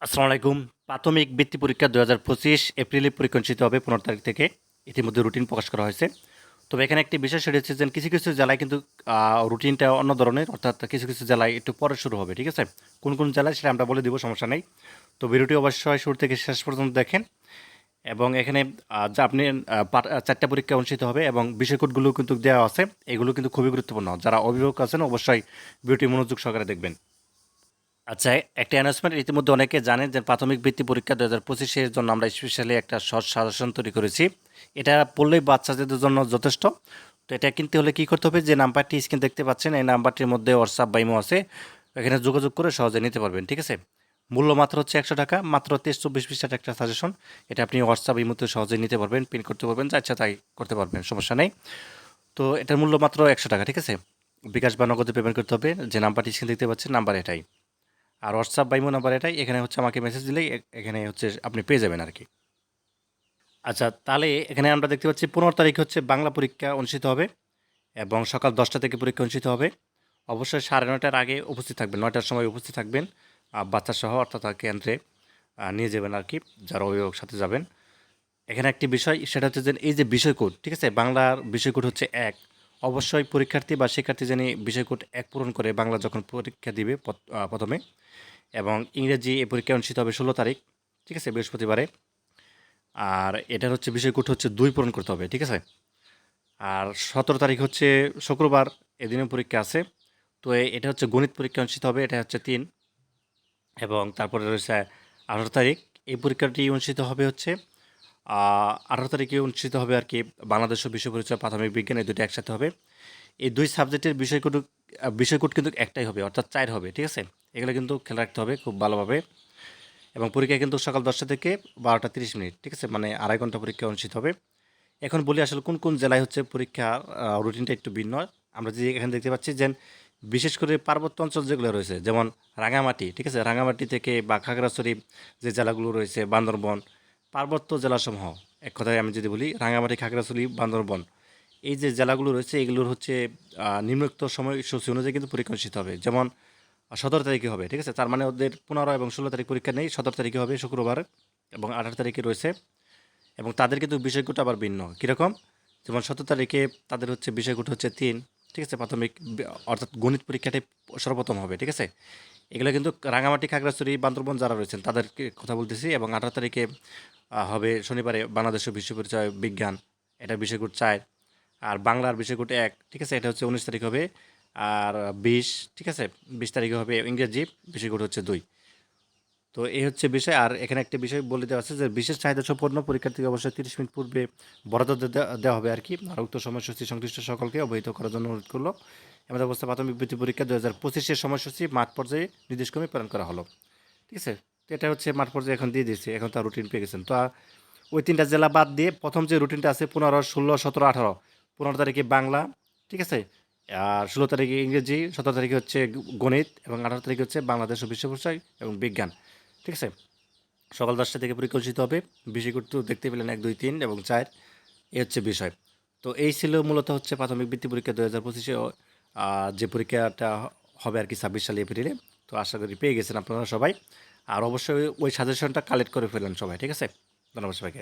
আসসালামু আলাইকুম। প্রাথমিক বৃত্তি পরীক্ষা ২০২৫ এপ্রিলে পরীক্ষা অনুষ্ঠিত হবে ১৫ তারিখ থেকে। ইতিমধ্যে রুটিন প্রকাশ করা হয়েছে। তবে এখানে একটি বিষয় সেটা হচ্ছে যে কিছু জেলায় কিন্তু রুটিনটা অন্য ধরনের, অর্থাৎ কিছু জেলায় একটু পরে শুরু হবে, ঠিক আছে? কোন জেলায় সেটা আমরা বলে দিব, সমস্যা নেই। তো ভিডিওটি অবশ্যই শুরু থেকে শেষ পর্যন্ত দেখেন এবং এখানে যা আপনি ৪টা পরীক্ষা অনুষ্ঠিত হবে এবং বিষয় কোডগুলো কিন্তু দেওয়া আছে। এগুলো কিন্তু খুবই গুরুত্বপূর্ণ। যারা অভিভাবক আছেন অবশ্যই ভিডিওটি মনোযোগ সহকারে দেখবেন। আচ্ছা, একটা অ্যানাউন্সমেন্ট ইতিমধ্যে অনেকে জানেন যে প্রাথমিক বৃত্তি পরীক্ষা ২০২৫-এর জন্য আমরা স্পেশালি একটা শর্ট সাজেশন তৈরি করেছি। এটা পড়লেই বাচ্চাদের জন্য যথেষ্ট। তো এটা কিনতে হলে কী করতে হবে, যে নাম্বারটি স্ক্রিন দেখতে পাচ্ছেন এই নাম্বারটির মধ্যে হোয়াটসঅ্যাপ বা ইমো আছে, এখানে যোগাযোগ করে সহজে নিতে পারবেন, ঠিক আছে? মূল্য মাত্র হচ্ছে ১০০ টাকা, মাত্র ২৩-২৪ পৃষ্ঠার একটা সাজেশন। এটা আপনি হোয়াটসঅ্যাপ ইমোতে সহজে নিতে পারবেন, প্রিন্ট করতে পারবেন, যা ইচ্ছা তাই করতে পারবেন, সমস্যা নেই। তো এটার মূল্য মাত্র ১০০ টাকা, ঠিক আছে? বিকাশ বা নগদে পেমেন্ট করতে হবে। যে নাম্বারটি স্ক্রিন দেখতে পাচ্ছেন নাম্বার এটাই। আর হোয়াটসঅ্যাপ বা ইমো নাম্বার এটাই। এখানে হচ্ছে আমাকে মেসেজ দিলেই এখানে হচ্ছে আপনি পেয়ে যাবেন আরকি। আচ্ছা, তাহলে এখানে আমরা দেখতে পাচ্ছি ১৫ তারিখ হচ্ছে বাংলা পরীক্ষা অনুষ্ঠিত হবে এবং সকাল ১০টা থেকে পরীক্ষা অনুষ্ঠিত হবে। অবশ্যই ৯:৩০ আগে উপস্থিত থাকবেন, ৯টার সময় উপস্থিত থাকবেন। বাচ্চাসহ, অর্থাৎ কেন্দ্রে নিয়ে যাবেন আরকি, যারা অভিভাবক সাথে যাবেন। এখানে একটি বিষয় সেটা হচ্ছে যে এই যে বিষয় কোড, ঠিক আছে? বাংলার বিষয় কোড হচ্ছে ১। অবশ্যই পরীক্ষার্থী বা শিক্ষার্থী যেন বিষয় কোড ১ পূরণ করে বাংলা যখন পরীক্ষা দিবে ১ম এ, এবং ইংরেজি এই পরীক্ষা অনুষ্ঠিত হবে ১৬ তারিখ, ঠিক আছে? বৃহস্পতিবারে। আর এটার হচ্ছে বিষয় কোড হচ্ছে ২ পূরণ করতে হবে, ঠিক আছে? আর ১৭ তারিখ হচ্ছে শুক্রবার, এদিনেও পরীক্ষা আছে। তো এটা হচ্ছে গণিত পরীক্ষা অনুষ্ঠিত হবে, এটা হচ্ছে ৩। এবং তারপরে রয়েছে ১৮ তারিখ, এই পরীক্ষাটি অনুষ্ঠিত হবে হচ্ছে ১৮ তারিখে অনুষ্ঠিত হবে আরকি বাংলাদেশ ও বিশ্ব পরিচয় প্রাথমিক বিজ্ঞান, এই ২টা একসাথে হবে। এই ২ সাবজেক্টের বিষয় কোড কিন্তু একটাই হবে, অর্থাৎ ৪ হবে, ঠিক আছে? এগুলো কিন্তু খেয়াল রাখতে হবে খুব ভালোভাবে। এবং পরীক্ষা কিন্তু সকাল ১০টা থেকে ১২টা ৩০ মিনিট, ঠিক আছে? মানে আড়াই ঘন্টা পরীক্ষা অনুষ্ঠিত হবে। এখন বলি আসলে কোন জেলায় হচ্ছে পরীক্ষার রুটিনটা একটু ভিন্ন। আমরা যে এখানে দেখতে পাচ্ছি যে বিশেষ করে পার্বত্য অঞ্চল যেগুলো রয়েছে, যেমন রাঙামাটি, ঠিক আছে? রাঙামাটি থেকে বা খাগড়াছড়ি যে জেলাগুলো রয়েছে, বান্দরবন, পার্বত্য জেলাসমূহ, এক কথায় আমি যদি বলি রাঙামাটি, খাগড়াছড়ি, বান্দরবন, এই যে জেলাগুলো রয়েছে এগুলোর হচ্ছে নিম্নোক্ত সময়সূচি অনুযায়ী কিন্তু পরীক্ষা অনুষ্ঠিত হবে। যেমন ১৭ তারিখে হবে, ঠিক আছে? তার মানে ওদের ১৫ এবং ১৬ তারিখ পরীক্ষা নেই, ১৭ তারিখে হবে শুক্রবার, এবং ১৮ তারিখে রয়েছে। এবং তাদের কিন্তু বিষয়কোড আবার ভিন্ন। কীরকম? যেমন ১৭ তারিখে তাদের হচ্ছে বিষয়কোড হচ্ছে ৩, ঠিক আছে? প্রাথমিক অর্থাৎ গণিত পরীক্ষাটাই সর্বপ্রথম হবে, ঠিক আছে? এগুলো কিন্তু রাঙামাটি, খাগড়াছড়ি, বান্দরবন যারা রয়েছেন তাদেরকে কথা বলতেছি। এবং ১৮ তারিখে হবে শনিবারে বাংলাদেশ ও বিশ্ব পরিচয় বিজ্ঞান, এটার বিষয়কোড ৪। আর বাংলার বিষয়কোড ১, ঠিক আছে? এটা হচ্ছে ১৯ তারিখ হবে। আর ২০, ঠিক আছে? ২০ তারিখে হবে ইংরেজি, বিষয়কোড হচ্ছে ২। তো এই হচ্ছে বিষয়। আর এখানে একটা বিষয় বলে দেওয়া আছে যে বিশেষ চাহিদা সম্পন্ন পরীক্ষার্থীকে অবশ্যই ৩০ মিনিট পূর্বে বরাদ্দ দেওয়া হবে আরকি। আর উক্ত সময়সূচি সংশ্লিষ্ট সকলকে অবহিত করার জন্য অনুরোধ করল। এমন অবস্থা প্রাথমিক বৃত্তি পরীক্ষা ২০২৫-এর সময়সূচি মাঠ পর্যায়ে নির্দেশক্রমে প্রেরণ করা হলো। ঠিক আছে? তো এটা হচ্ছে মাঠ পর্যায়ে এখন দিয়ে দিয়েছে। এখন তার রুটিন পেয়ে গেছেন। তো ওই ৩টা জেলা বাদ দিয়ে প্রথম যে রুটিনটা আছে ১৫, ১৬, ১৭, ১৮। ১৫ তারিখে বাংলা, ঠিক আছে? আর ১৬ তারিখে ইংরেজি, ১৭ তারিখে হচ্ছে গণিত, এবং ১৮ তারিখে হচ্ছে বাংলাদেশ ও বিশ্ব পরিচয় এবং বিজ্ঞান। ঠিক আছে? সকাল ১০টা থেকে পরীক্ষা অনুষ্ঠিত হবে। বিষয়কোড তো দেখতে পেলেন ১, ২, ৩ এবং ৪। এই হচ্ছে বিষয়। তো এই ছিল মূলত হচ্ছে প্রাথমিক বৃত্তি পরীক্ষা ২০২৫-এ যে পরীক্ষাটা হবে আরকি ২৬ সালে এপ্রিলে। তো আশা করি পেয়ে গেছেন আপনারা সবাই। আর অবশ্যই ওই সাজেশনটা কালেক্ট করে ফেলেন সবাই। ঠিক আছে? ধন্যবাদ সবাইকে।